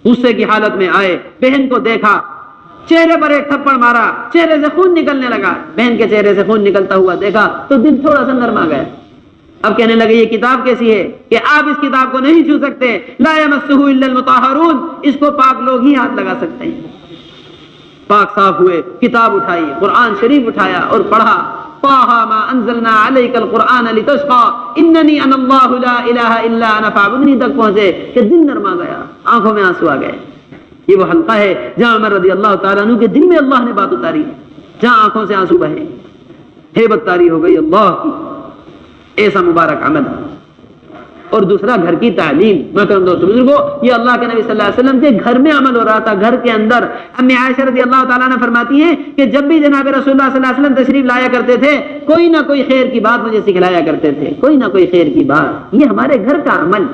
غصے کی حالت میں آئے، بہن کو دیکھا، چہرے پر ایک تھپڑ مارا، چہرے سے خون نکلنے لگا، بہن کے چہرے سے خون نکلتا ہوا دیکھا تو دل تھوڑا سا نرما گیا۔ اب کہنے لگے یہ کتاب کیسی ہے کہ آپ اس کتاب کو نہیں چھو سکتے، لا یمسہ الا المطہرون، اس کو پاک لوگ ہی ہاتھ لگا سکتے ہیں۔ پاک صاف ہوئے، کتاب اٹھائی، قرآن شریف اٹھایا اور پڑھا، طٰہ ما انزلنا علیک القرآن لتشقى اننی انا اللہ لا الہ الا انا فاعبدنی تک پہنچے کہ دل نرما گیا، آنکھوں میں آنسو آ گئے۔ یہ وہ حلقہ ہے جہاں عمر رضی اللہ تعالیٰ عنہ کے دل میں اللہ نے بات اتاری، جہاں آنکھوں سے آنسو بہے، ہیبت طاری ہو گئی اللہ کی، ایسا مبارک عمل۔ اور دوسرا گھر کی تعلیم، محترم دوستو بزرگو، یہ اللہ کے نبی صلی اللہ علیہ وسلم کے گھر میں عمل ہو رہا تھا، گھر کے اندر۔ امی عائشہ رضی اللہ تعالیٰ عنہ فرماتی ہیں کہ جب بھی جناب رسول اللہ صلی اللہ علیہ وسلم تشریف لایا کرتے تھے کوئی نہ کوئی خیر کی بات مجھے سکھلایا کرتے تھے، کوئی نہ کوئی خیر کی بات۔ یہ ہمارے گھر کا عمل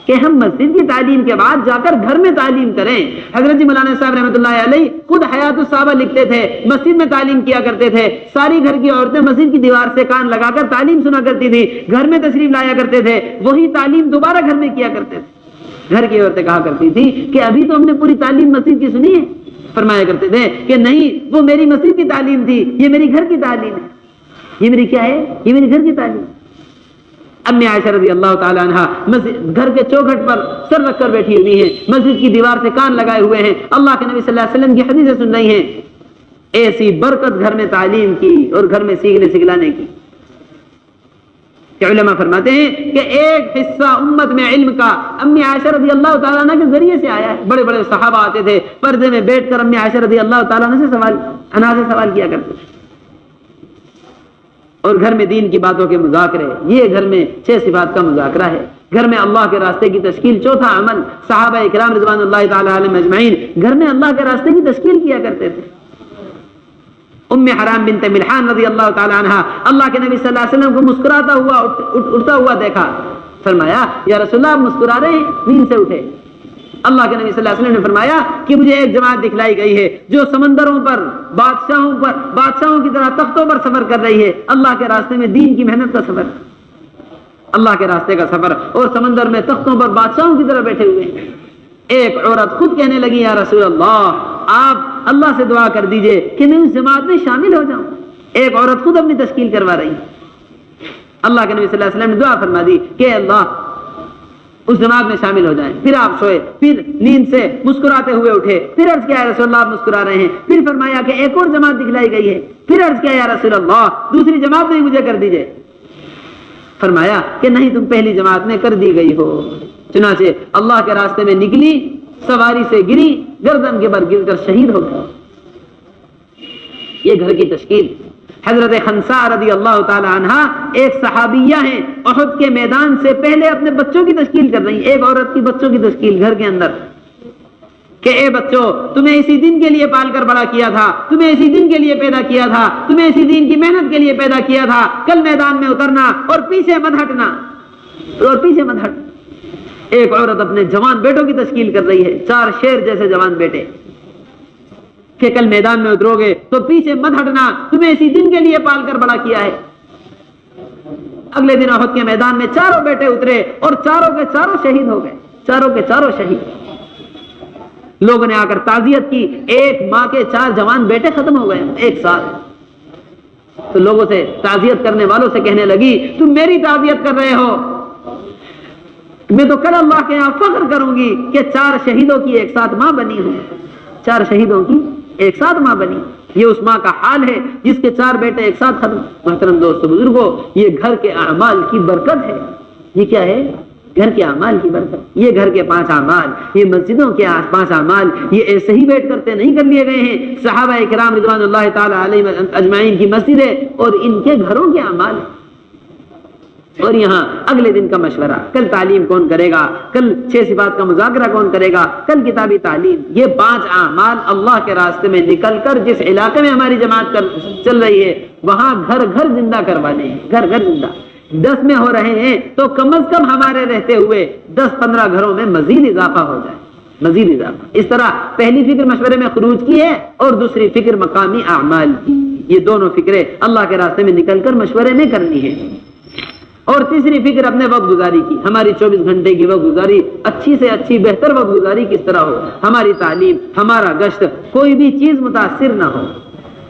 کہ ہم مسجد کی تعلیم کے بعد جا کر گھر میں تعلیم کریں۔ حضرت جی مولانا صاحب رحمۃ اللہ علیہ خود حیات الصحابہ لکھتے تھے، مسجد میں تعلیم کیا کرتے تھے، ساری گھر کی عورتیں مسجد کی دیوار سے کان لگا کر تعلیم سنا کرتی تھی، گھر میں تشریف لایا کرتے تھے، وہی تعلیم دوبارہ گھر میں کیا کرتے تھے۔ گھر کی عورتیں کہا کرتی تھی کہ ابھی تو ہم نے پوری تعلیم مسجد کی سنی ہے، فرمایا کرتے تھے کہ نہیں، وہ میری مسجد کی تعلیم تھی، یہ میری گھر کی تعلیم ہے۔ یہ میری کیا ہے؟ یہ میری گھر کی تعلیم۔ امی عائشہ رضی اللہ تعالی عنہ مسجد گھر کے چوکھٹ پر سر رکھ کر بیٹھی ہوئی ہیں، مسجد کی دیوار سے کان لگائے ہوئے ہیں، اللہ کے نبی صلی اللہ علیہ وسلم کی حدیثیں سن رہی ہیں۔ ایسی برکت گھر میں تعلیم کی اور گھر میں سیکھنے سکھلانے کی کہ علماء فرماتے ہیں کہ ایک حصہ امت میں علم کا امی عائشہ رضی اللہ تعالیٰ عنہ کے ذریعے سے آیا ہے۔ بڑے بڑے صحابہ آتے تھے، پردے میں بیٹھ کر امی عائشہ رضی اللہ تعالیٰ عنہ سے سوال کیا کرتے تھے، اور گھر میں دین کی باتوں کے مذاکرے، یہ گھر میں 6 صفات کا مذاکرہ ہے۔ گھر میں اللہ کے راستے کی تشکیل، چوتھا عمل، صحابہ کرام رضوان اللہ تعالی علیہم اجمعین گھر میں اللہ کے راستے کی تشکیل کیا کرتے تھے۔ ام حرام بنت ملحان رضی اللہ تعالی عنہا اللہ کے نبی صلی اللہ علیہ وسلم کو مسکراتا ہوا اٹھتا ہوا دیکھا، فرمایا یا رسول اللہ آپ مسکرا رہے ہیں؟ نیند سے اٹھے، اللہ کے نبی صلی اللہ علیہ وسلم نے فرمایا کہ مجھے ایک جماعت دکھلائی گئی ہے جو سمندروں پر بادشاہوں کی طرح تختوں پر سفر کر رہی ہے، اللہ کے راستے میں دین کی محنت کا سفر، اللہ کے راستے کا سفر، اور سمندر میں تختوں پر بادشاہوں کی طرح بیٹھے ہوئے ہیں۔ ایک عورت خود کہنے لگی یا رسول اللہ آپ اللہ سے دعا کر دیجئے کہ میں اس جماعت میں شامل ہو جاؤں۔ ایک عورت خود اپنی تشکیل کروا رہی، اللہ کے نبی صلی اللہ علیہ وسلم نے دعا فرما دی کہ اللہ اس جماعت میں شامل ہو جائیں۔ پھر آپ سوئے، پھر نیند سے مسکراتے ہوئے اٹھے، پھر عرض کیا یا رسول اللہ آپ مسکرا رہے ہیں، پھر فرمایا کہ ایک اور جماعت دکھلائی گئی ہے، پھر عرض کیا یا رسول اللہ دوسری جماعت میں مجھے کر دیجئے، فرمایا کہ نہیں تم پہلی جماعت میں کر دی گئی ہو۔ چنانچہ اللہ کے راستے میں نکلی، سواری سے گری، گردن کے بر گر کر شہید ہو گئی۔ یہ گھر کی تشکیل۔ حضرت خنسا رضی اللہ تعالی عنہ ایک صحابیہ ہیں، احد کے میدان سے پہلے اپنے بچوں کی تشکیل کر رہی ہیں، ایک عورت کی بچوں کی تشکیل گھر کے اندر، کہ اے بچوں تمہیں اسی دن کے لیے پال کر بڑا کیا تھا، تمہیں اسی دن کے لیے پیدا کیا تھا، تمہیں اسی دین کی محنت کے لیے پیدا کیا تھا، کل میدان میں اترنا اور پیچھے مت ہٹنا، اور پیچھے مت ہٹ۔ ایک عورت اپنے جوان بیٹوں کی تشکیل کر رہی ہے، 4 شیر جیسے جوان بیٹے، کہ کل میدان میں اترو گے تو پیچھے مت ہٹنا، تمہیں اسی دن کے لیے پال کر بڑا کیا ہے۔ اگلے دن احد کے میدان میں 4 بیٹے اترے اور چاروں کے چاروں شہید ہو گئے، چاروں کے چاروں شہید۔ لوگوں نے آ کر تعزیت کی، ایک ماں کے 4 جوان بیٹے ختم ہو گئے ایک ساتھ۔ تو لوگوں سے، تعزیت کرنے والوں سے کہنے لگی تم میری تعزیت کر رہے ہو، میں تو کل اللہ کے یہاں فخر کروں گی کہ 4 شہیدوں کی ایک ساتھ ماں بنی ہوں، 4 شہیدوں کی ایک ساتھ ماں بنی۔ یہ اس ماں کا حال ہے جس کے 4 بیٹے ایک ساتھ ختم۔ محترم دوستو بزرگوں، یہ گھر کے اعمال کی برکت ہے۔ یہ کیا ہے؟ گھر کے اعمال کی برکت۔ یہ گھر کے 5 اعمال، یہ مسجدوں کے 5 اعمال، یہ ایسے ہی بیٹھ کرتے نہیں کر لیے گئے ہیں۔ صحابہ کرام رضوان اللہ تعالی علیہم اجمعین کی مسجدیں اور ان کے گھروں کے اعمال، اور یہاں اگلے دن کا مشورہ، کل تعلیم کون کرے گا، کل 6 صفات کا مذاکرہ کون کرے گا، کل کتابی تعلیم۔ یہ 5 اعمال اللہ کے راستے میں نکل کر جس علاقے میں ہماری جماعت چل رہی ہے وہاں گھر گھر زندہ کروانے ہیں، گھر گھر زندہ۔ 10 میں ہو رہے ہیں تو کم از کم ہمارے رہتے ہوئے 10-15 گھروں میں مزید اضافہ ہو جائے، مزید اضافہ۔ اس طرح پہلی فکر مشورے میں خروج کی ہے اور دوسری فکر مقامی اعمال کی۔ یہ دونوں فکریں اللہ کے راستے میں نکل کر مشورے میں کرنی ہے۔ اور تیسری فکر اپنے وقت گزاری کی، ہماری 24 گھنٹے کی وقت گزاری اچھی سے اچھی بہتر وقت گزاری کس طرح ہو، ہماری تعلیم، ہمارا گشت، کوئی بھی چیز متاثر نہ ہو،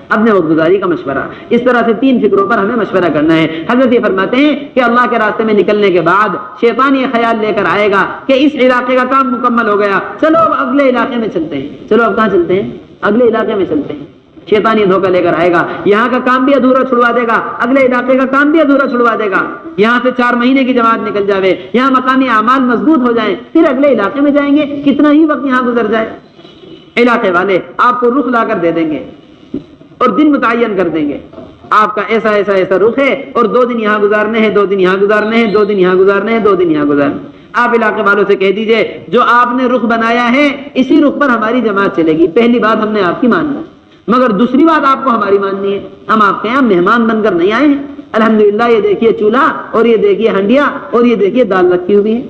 اپنے وقت گزاری کا مشورہ۔ اس طرح سے 3 فکروں پر ہمیں مشورہ کرنا ہے۔ حضرت یہ فرماتے ہیں کہ اللہ کے راستے میں نکلنے کے بعد شیطان یہ خیال لے کر آئے گا کہ اس علاقے کا کام مکمل ہو گیا، چلو اب اگلے علاقے میں چلتے ہیں، چلو اب کہاں چلتے ہیں؟ اگلے علاقے میں چلتے ہیں۔ شیطان یہ دھوکہ لے کر آئے گا، یہاں کا کام بھی ادھورا چھڑوا دے گا، اگلے علاقے کا کام بھی ادھورا چھڑوا دے گا، یہاں سے 4 مہینے کی جماعت نکل جاوے، یہاں مقامی اعمال مضبوط ہو جائیں، پھر اگلے علاقے میں جائیں گے، کتنا ہی وقت یہاں گزر جائے، علاقے والے آپ کو رخ لا کر دے دیں گے اور دن متعین کر دیں گے، آپ کا ایسا ایسا ایسا رخ ہے اور 2 دن یہاں گزارنے ہیں، 2 دن یہاں گزارنے ہیں، 2 دن یہاں گزارنے ہیں، 2 دن یہاں گزارنے ہیں۔ آپ علاقے والوں سے کہہ دیجئے جو آپ نے رخ بنایا ہے اسی رخ پر ہماری جماعت چلے گی، پہلی بات ہم نے آپ کی ماننا، مگر دوسری بات آپ کو ہماری ماننی ہے، ہم آپ کے یہاں مہمان بن کر نہیں آئے ہیں۔ الحمدللہ یہ دیکھیے چولہا اور یہ دیکھیے ہنڈیا اور یہ دیکھیے دال رکھی ہوئی ہے،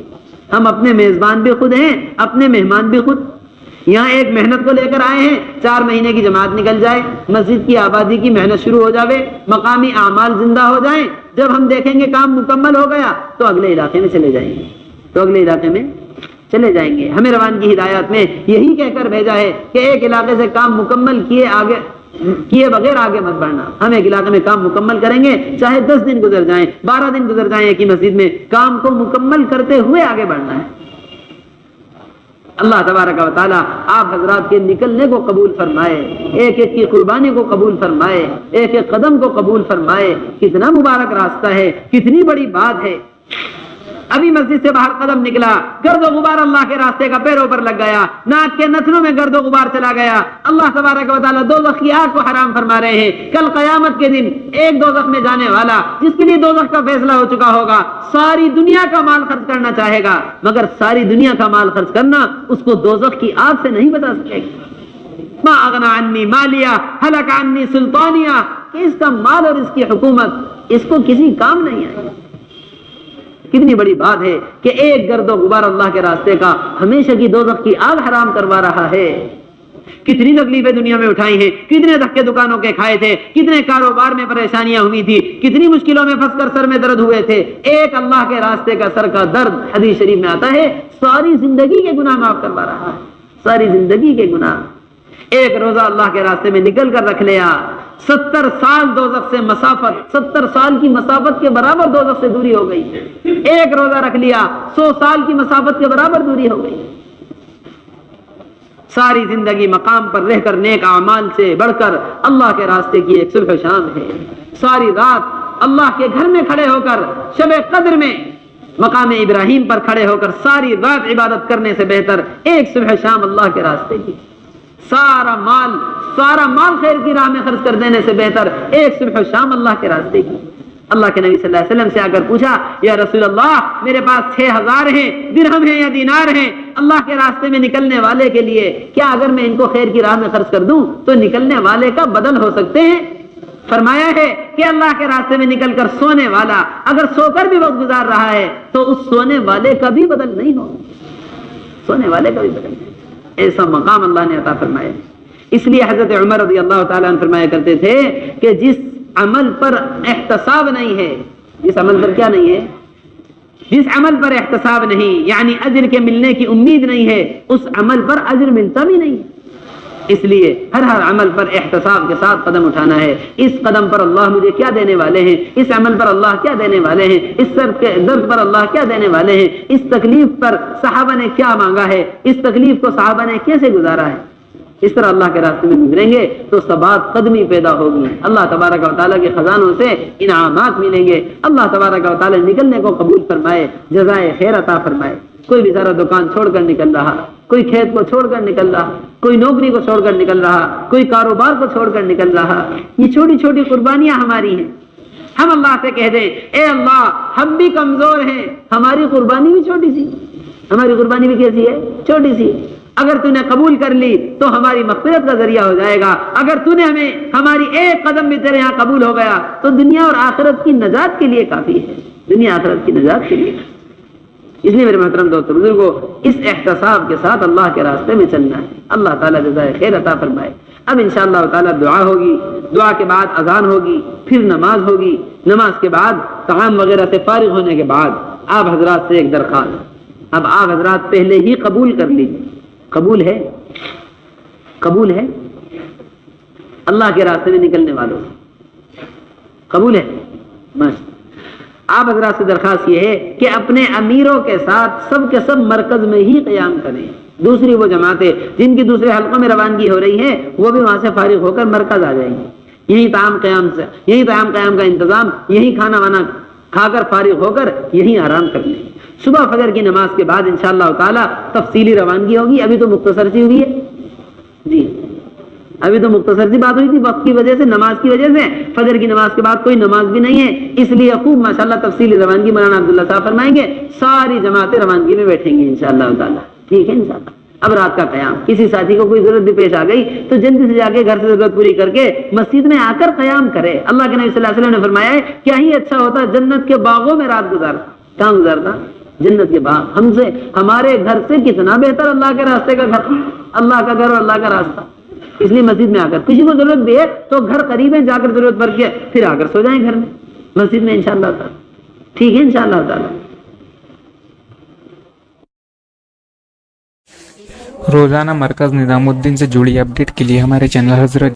ہم اپنے میزبان بھی خود ہیں، اپنے مہمان بھی خود۔ یہاں ایک محنت کو لے کر آئے ہیں، 4 مہینے کی جماعت نکل جائے، مسجد کی آبادی کی محنت شروع ہو جاوے، مقامی اعمال زندہ ہو جائیں، جب ہم دیکھیں گے کام مکمل ہو گیا تو اگلے علاقے میں چلے جائیں گے، تو اگلے علاقے میں چلے جائیں گے۔ ہمیں روان کی ہدایات میں یہی کہہ کر بھیجا ہے کہ ایک علاقے سے کام مکمل کیے بغیر آگے مت بڑھنا، ہم ایک علاقے میں کام مکمل کریں گے، چاہے 10 دن گزر جائیں، 12 دن گزر جائیں، ایک ہی مسجد میں کام کو مکمل کرتے ہوئے آگے بڑھنا ہے۔ اللہ تبارک و تعالی آپ حضرات کے نکلنے کو قبول فرمائے، ایک ایک کی قربانی کو قبول فرمائے، ایک ایک قدم کو قبول فرمائے۔ کتنا مبارک راستہ ہے، کتنی بڑی بات ہے۔ ابھی مسجد سے باہر قدم نکلا، گرد و غبار اللہ کے راستے کا پیروں پر لگ گیا، ناک کے نتنوں میں گرد و غبار چلا گیا۔ اللہ تبارک و تعالیٰ دوزخ کی آگ کو حرام فرما رہے ہیں۔ کل قیامت کے دن ایک دوزخ میں جانے والا جس کے لیے دوزخ کا فیصلہ ہو چکا ہوگا، ساری دنیا کا مال خرچ کرنا چاہے گا، مگر ساری دنیا کا مال خرچ کرنا اس کو دوزخ کی آگ سے نہیں بچا سکے گا۔ ما اغنی عنی مالیہ ہلک عنی سلطانیہ، کہ اس کا مال اور اس کی حکومت اس کو کسی کام نہیں آئے، کتنی بڑی بات ہے کہ ایک گرد و غبار اللہ کے راستے کا ہمیشہ کی دوزخ کی آگ حرام کروا رہا ہے. کتنی تکلیفیں دنیا میں اٹھائی ہیں, کتنے دھکے دکانوں کے کھائے تھے, کتنے کاروبار میں پریشانیاں ہوئی تھی, کتنی مشکلوں میں پھنس کر سر میں درد ہوئے تھے. ایک اللہ کے راستے کا سر کا درد, حدیث شریف میں آتا ہے, ساری زندگی کے گناہ معاف کروا رہا ہے, ساری زندگی کے گناہ. ایک روزہ اللہ کے راستے میں نکل کر رکھ لیا, 70 سال دوزخ سے مسافت, 70 سال کی مسافت کے برابر دوزخ سے دوری ہو گئی. ایک روزہ رکھ لیا, 100 سال کی مسافت کے برابر دوری ہو گئی. ساری زندگی مقام پر رہ کر نیک اعمال سے بڑھ کر اللہ کے راستے کی ایک صبح و شام ہے. ساری رات اللہ کے گھر میں کھڑے ہو کر شب قدر میں مقام ابراہیم پر کھڑے ہو کر ساری رات عبادت کرنے سے بہتر ایک صبح و شام اللہ کے راستے کی. سارا مال خیر کی راہ میں خرچ کر دینے سے بہتر ایک صبح و شام اللہ کے راستے کی. اللہ کے نبی صلی اللہ علیہ وسلم سے آ کر پوچھا, یا رسول اللہ میرے پاس 6000 ہیں, درہم ہیں یا دینار ہیں, اللہ کے راستے میں نکلنے والے کے لیے کیا اگر میں ان کو خیر کی راہ میں خرچ کر دوں تو نکلنے والے کا بدل ہو سکتے ہیں؟ فرمایا ہے کہ اللہ کے راستے میں نکل کر سونے والا اگر سو کر بھی وقت گزار رہا ہے تو اس سونے والے کا بھی بدل نہیں ہو, سونے والے کا بھی بدل نہیں. ایسا مقام اللہ نے عطا فرمایا. اس لیے حضرت عمر رضی اللہ تعالیٰ عنہ فرمایا کرتے تھے کہ جس عمل پر احتساب نہیں ہے, جس عمل پر کیا نہیں ہے, جس عمل پر احتساب نہیں, یعنی اجر کے ملنے کی امید نہیں ہے, اس عمل پر اجر ملتا بھی نہیں. اس لیے ہر عمل پر احتساب کے ساتھ قدم اٹھانا ہے. اس قدم پر اللہ مجھے کیا دینے والے ہیں, اس عمل پر اللہ کیا دینے والے ہیں, اس سر کے درد پر اللہ کیا دینے والے ہیں, اس تکلیف پر صحابہ نے کیا مانگا ہے, اس تکلیف کو صحابہ نے کیسے گزارا ہے. اس طرح اللہ کے راستے میں گزریں گے تو ثبات قدمی پیدا ہوگی. اللہ تبارک و تعالیٰ کے خزانوں سے انعامات ملیں گے. اللہ تبارک و تعالیٰ نکلنے کو قبول فرمائے, جزائے خیر عطا فرمائے. کوئی بیچارہ دکان چھوڑ کر نکل رہا, کوئی کھیت کو چھوڑ کر نکل رہا, کوئی نوکری کو چھوڑ کر نکل رہا, کوئی کاروبار کو چھوڑ کر نکل رہا. یہ چھوٹی چھوٹی قربانیاں ہماری ہیں. ہم اللہ سے کہہ دیں, اے اللہ ہم بھی کمزور ہیں, ہماری قربانی بھی چھوٹی سی, ہماری قربانی بھی کیسی ہے, چھوٹی سی. اگر تو نے قبول کر لی تو ہماری مغفرت کا ذریعہ ہو جائے گا. اگر تو نے ہماری ایک قدم بھی تیرے یہاں قبول ہو گیا تو دنیا اور آخرت کی نجات کے لیے کافی ہے, دنیا آخرت کی نجات کے لیے. اس لیے میرے محترم دوستو بزرگوں, اس احتساب کے ساتھ اللہ کے راستے میں چلنا ہے. اللہ تعالیٰ جزائے خیر عطا فرمائے. اب انشاءاللہ تعالیٰ دعا ہوگی, دعا کے بعد اذان ہوگی, پھر نماز ہوگی. نماز کے بعد طعام وغیرہ سے فارغ ہونے کے بعد آپ حضرات سے ایک درخواست. اب آپ حضرات پہلے ہی قبول کر لیجیے. قبول ہے, قبول ہے اللہ کے راستے میں نکلنے والوں سے قبول ہے. آپ حضرات سے درخواست یہ ہے کہ اپنے امیروں کے ساتھ سب کے سب مرکز میں ہی قیام کریں. دوسری وہ جماعتیں جن کی دوسرے حلقوں میں روانگی ہو رہی ہے وہ بھی وہاں سے فارغ ہو کر مرکز آ جائیں گے. یہی قیام کا انتظام, یہی کھانا وانا کھا کر فارغ ہو کر یہی آرام کر لیں. صبح فجر کی نماز کے بعد انشاءاللہ تعالیٰ تفصیلی روانگی ہوگی. ابھی تو مختصر سی ہوئی ہے جی, ابھی تو مختصر سی بات ہوئی تھی وقت کی وجہ سے, نماز کی وجہ سے. فجر کی نماز کے بعد کوئی نماز بھی نہیں ہے, اس لیے خوب ماشاءاللہ تفصیلی روانگی مولانا عبداللہ صاحب فرمائیں گے. ساری جماعتیں روانگی میں بیٹھیں گی انشاءاللہ تعالیٰ. ٹھیک ہے انشاءاللہ. اب رات کا قیام, کسی ساتھی کو کوئی ضرورت بھی پیش آ گئی تو جلدی سے جا کے گھر سے ضرورت پوری کر کے مسجد میں آ کر قیام کرے. اللہ کے نبی صلی اللہ علیہ وسلم نے فرمایا ہے کیا ہی اچھا ہوتا جنت کے باغوں میں رات گزارتا. کہاں گزارتا؟ جنت کے باغ. ہم سے, ہمارے گھر سے کتنا بہتر اللہ کے راستے کا گھر, اللہ کا گھر اور اللہ کا راستہ. اس لیے مسجد میں آ کر کسی کو ضرورت بھی ہے تو گھر قریب ہے, جا کر ضرورت پڑ کے پھر آ کر سو جائیں گھر میں, مسجد میں انشاءاللہ تعالی. ٹھیک ہے انشاءاللہ تعالی. روزانہ مرکز نظام الدین سے جڑی اپڈیٹ کے لیے ہمارے چینل حضرت